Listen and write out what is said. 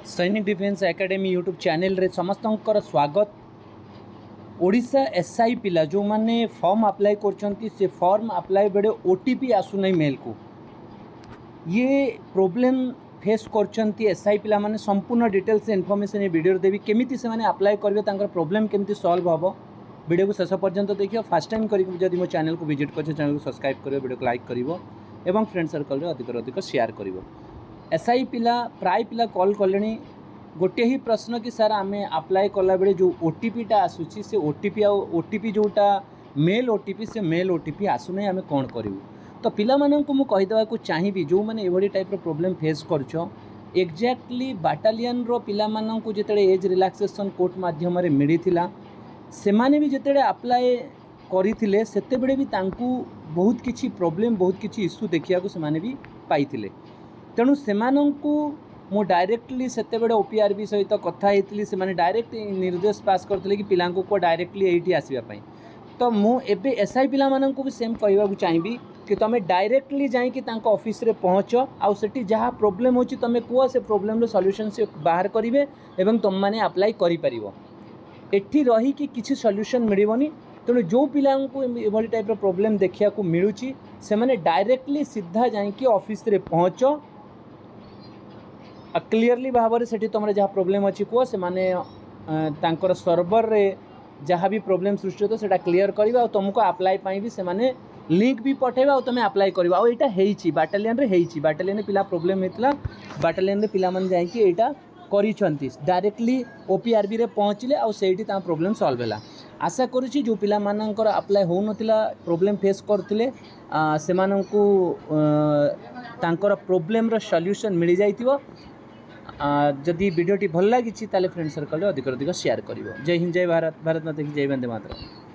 सैनिक defence academy YouTube channel रे समस्तंकर स्वागत। ओडिशा एसआई पिला जो माने फॉर्म अप्लाई करछंती से फॉर्म अप्लाई बेडे ओटीपी आसु नहीं मेल को ये प्रॉब्लम फेस करछंती एसआई पिला माने संपूर्ण डिटेल्स इनफॉरमेशन ये वीडियो देवी केमिति से माने अप्लाई करबे तांकर प्रॉब्लम केमिति सॉल्व हबो। वीडियो को शेष पर्यंत देखियो। फर्स्ट टाइम करी जदि मो चैनल को विजिट कर चैनल को सब्सक्राइब करियो, वीडियो को लाइक करिवो एवं फ्रेंड सर्कल रे अधिक शेयर करिवो। एसआई पिला प्राय पिला कॉल कले गोटे ही प्रश्न कि सर आम अप्लाई कला बेले जो ओटीपीटा आसूची से ओटीपी ओटीपी जोटा मेल ओटीपी से मेल ओटीपी आसुना आम कौन करूँ। तो पिला मानक मु कहीदेवाक चाहिए जो मैंने ये टाइप प्रोब्लेम फेस करछ एक्जाक्टली बाटालियन रो पिला मानक जिते एज रिलैक्सेशन कोर्ट माध्यम मिलता से माने भी जिते अप्लाई करते से भी तांकू बहुत किसी प्रोब्लेम बहुत किसी इश्यू देखा से भी पाई तेणु से मु डायरेक्टली से ओपीआरबी सहित कथा होती से डायरेक्ट निर्देश पास करते कि पिला को डायरेक्टली ये आसवाई। तो मुझे एसआई पिला मानक भी सेम कहवाक चाहिए कि तुम डायरेक्टली जाकि ऑफिस रे पहुँच आउ से जहाँ प्रोब्लेम हो तुम कह से प्रोब्लेम सॉल्यूशन से बाहर करेंगे और तुम मैंने अप्लाई करें एठी रही कि किसी सॉल्यूशन मिलबनी। तेणु जो पिला ये टाइप प्रोब्लेम देखा मिलूँ से मैंने डायरेक्टली सीधा जाकि ऑफिस रे पहुँच क्लीयरली भाव से तुम जहाँ प्रोब्लेम अच्छी कह से माने सर्वर रे जहाँ भी प्रोब्लेम सृष्टि होता है क्लीयर करवा और तुमको अप्लाई भी से माने लिंक भी पठेबा और तुम अप्लाई करवा। और यहाँ बाटालियन रे बाटालियन पिला प्रोब्लेम होता बाटालियन रे पिला माने जाकि एटा करिसंती डायरेक्टली ओपीआरबी रे पहुँचले और सेठी ता प्रोब्लेम सॉल्व होला। आशा करुच्ची जो पिला मानकर अप्लाई हो नथिला प्रोब्लेम फेस करथिले से माननकु तांकर प्रोब्लेम रो सॉल्यूशन मिल जाइतिबो। जदि वीडियोटी भल लगी ताले फ्रेंड सर्कल अधिक शेयर करिवो। जय हिंद, जय भारत, भारत माता की जय, वंदे मातरम।